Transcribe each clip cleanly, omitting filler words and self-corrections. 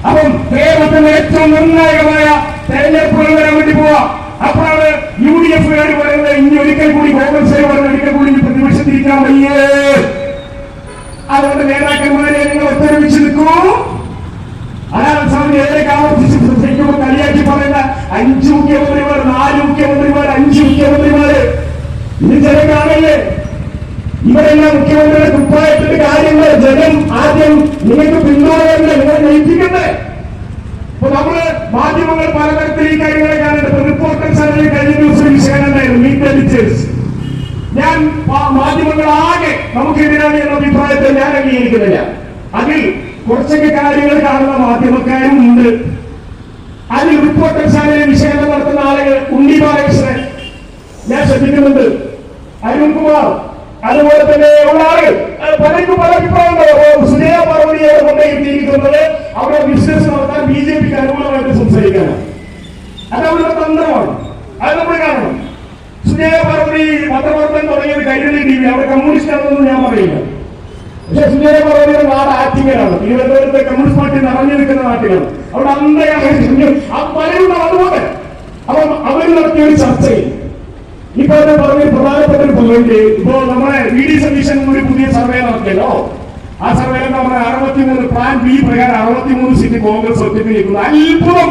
അപ്പം കേരളത്തിന്റെ ഏറ്റവും നിർണായകമായ തെരഞ്ഞെടുപ്പുകൾ വരാൻ വേണ്ടി പോവാ. അപ്പോഴാണ് UDF പറയുന്നത് ഇനി ഒരിക്കൽ കൂടി കോൺഗ്രസ് ഒരിക്കൽ കൂടി പ്രതിപക്ഷത്തിരിക്കാൻ വയ്യേ. അതുകൊണ്ട് നേതാക്കന്മാരെ നിങ്ങൾ ഒത്തൊരുമിച്ച് നിൽക്കൂ. അതാണ് സ്വാമി ഏതൊക്കെ ആവർത്തിച്ച് സംസാരിക്കുമ്പോൾ കളിയാക്കി പറയുന്ന 5 മുഖ്യമന്ത്രിമാർ, 4 മുഖ്യമന്ത്രിമാർ, 5 മുഖ്യമന്ത്രിമാര്. ഇത് ജനം കാണല്ലേ? ഇവരെല്ലാം മുഖ്യമന്ത്രിയുടെ കുപ്പായത്തിന്റെ കാര്യങ്ങൾ ജനം ആദ്യം നിങ്ങൾക്ക് പിന്തുണയല്ലേ, നിങ്ങളെ നയിപ്പിക്കണ്ടേ? ഇപ്പൊ നമ്മള് മാധ്യമങ്ങൾ പലതരത്തിൽ ഈ കാര്യങ്ങളെ കാണുന്നുണ്ട്. റിപ്പോർട്ടേഴ്സ് ആണെങ്കിൽ കഴിഞ്ഞ ദിവസം വിഷയം ഉണ്ടായിരുന്നു, മീറ്റ് ദ ടീച്ചേഴ്സ്. ഞാൻ മാധ്യമങ്ങളാകെ നമുക്കെതിരാണ് എന്ന അഭിപ്രായത്തെ ഞാൻ അംഗീകരിക്കുന്നില്ല. അതിൽ കുറച്ചൊക്കെ കാര്യങ്ങൾ കാണുന്ന മാധ്യമക്കാരും ഉണ്ട്. അതിൽ റിപ്പോർട്ടേഴ്സ് ആണെങ്കിൽ വിശകലനം നടത്തുന്ന ആളുകൾ ഉണ്ണി ബാലകൃഷ്ണൻ ഞാൻ ശ്രദ്ധിക്കുന്നുണ്ട്, അരുൺകുമാർ, അതുപോലെ തന്നെ ഉള്ള ആളുകൾ പലർക്കും പല അഭിപ്രായങ്ങളുണ്ടാവും. സുജയ പാർവതിയെ കൊണ്ടെത്തിയിരിക്കുന്നത് അവിടെ ബിസിനസ് നടത്താൻ BJPക്ക് അനുകൂലമായിട്ട് സംസാരിക്കാനാണ്. അത് അവരുടെ തന്ത്രമാണ്. അത് നമ്മൾ കാണണം. സുജയ പാർവതി പത്രപ്രവർത്തനം തുടങ്ങിയത് കൈരളി TV, അവിടെ കമ്മ്യൂണിസ്റ്റ് ആണെന്നൊന്നും ഞാൻ പറയില്ല. പക്ഷെ സുജയ പാർവതിയുടെ നാട് ആറ്റിങ്ങലാണ്. തിരുവനന്തപുരത്തെ കമ്മ്യൂണിസ്റ്റ് പാർട്ടി നിറഞ്ഞു നിൽക്കുന്ന നാട്ടിലാണ്. അവിടെ പലരും അതുപോലെ അപ്പം അവർ നടത്തിയ ഒരു ചർച്ചയിൽ ഇപ്പൊ പറഞ്ഞ പ്രധാനപ്പെട്ട ഒരു പോയിന്റ്, ഇപ്പോ നമ്മുടെ VD സതീശൻ ഒരു പുതിയ സർവേ നടത്തിയല്ലോ. ആ സർവേയിൽ എന്താ പറയുക, 63 പ്ലാൻ B പ്രകാരം 63 സീറ്റ് കോൺഗ്രസ് ഒറ്റയ്ക്ക് നിൽക്കുന്നു. അത്ഭുതം!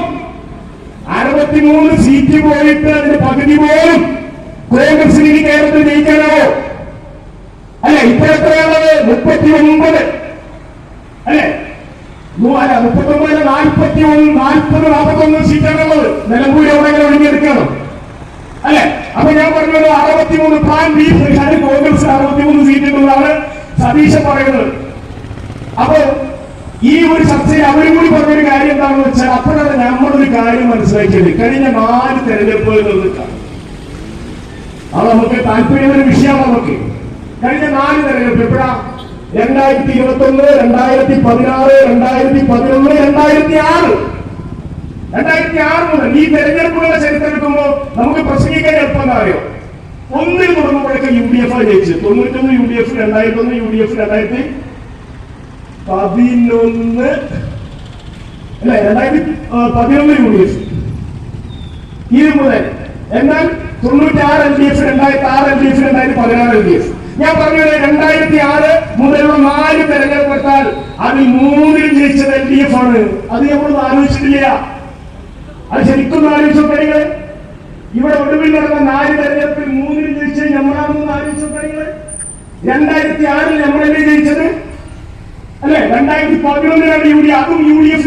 63 സീറ്റ് പോയിട്ട് അതിന്റെ പകുതി പോലും കോൺഗ്രസിന് ഇനി കേരളത്തിൽ ജയിക്കാനാവോ? അല്ല, ഇപ്പൊ എത്രയാണത്? 39 അല്ലെ? 39, 40, 41 സീറ്റാണുള്ളത്. നിലമ്പൂർ എവിടെയെങ്കിലും ഒഴിഞ്ഞെടുക്കണം അല്ലെ? അപ്പൊ ഞാൻ പറഞ്ഞത് 63 പ്ലാൻ B പ്രകാരം കോൺഗ്രസ് 63 സീറ്റുകളാണ് സതീശൻ പറയുന്നത്. അപ്പൊ ഈ ഒരു ചർച്ചയിൽ അവരും കൂടി പറഞ്ഞൊരു കാര്യം എന്താണെന്ന് വെച്ചാൽ, അപ്പോഴാണ് നമ്മളൊരു കാര്യം മനസ്സിലാക്കിയത്. കഴിഞ്ഞ 4 തെരഞ്ഞെടുപ്പുകളിൽ നിൽക്കാം, അത് നമുക്ക് താല്പര്യമുള്ള വിഷയമാണ്. നമുക്ക് കഴിഞ്ഞ 4 തെരഞ്ഞെടുപ്പ് എപ്പോഴാ? 2021, 2016, 2011, 2006 മുതൽ ഈ തെരഞ്ഞെടുപ്പുകളുടെ ചരിത്രം എടുക്കുമ്പോൾ നമുക്ക് പ്രസംഗിക്കാൻ എളുപ്പം അറിയോ? 1 തുടങ്ങുമ്പോഴൊക്കെ UDF ജയിച്ചു. 91 UDF, 2001 UDF, 2011 അല്ലെ 2011 UDF ഇത് മുതൽ. എന്നാൽ 96 LDF, 2006 LDF, 2016 LDF. ഞാൻ പറഞ്ഞത് 2006 മുതലുള്ള 4 തെരഞ്ഞെടുപ്പ് എടുത്താൽ അതിൽ 3 ജയിച്ചത് LDF ആണ്. അത് നമ്മളൊന്നും ആലോചിച്ചിട്ടില്ല. അത് ശരിക്കും ആലോചിച്ചു നോക്കുക. ഇവിടെ ഒടുവിൽ നടന്ന 4 തെരഞ്ഞെടുപ്പിൽ 3 ജയിച്ചത് നമ്മളാണെന്ന് ആലോചിച്ചു നോക്കുക. 2006 നമ്മളല്ലേ ജയിച്ചത് അല്ലെ? 2011 അതും UDF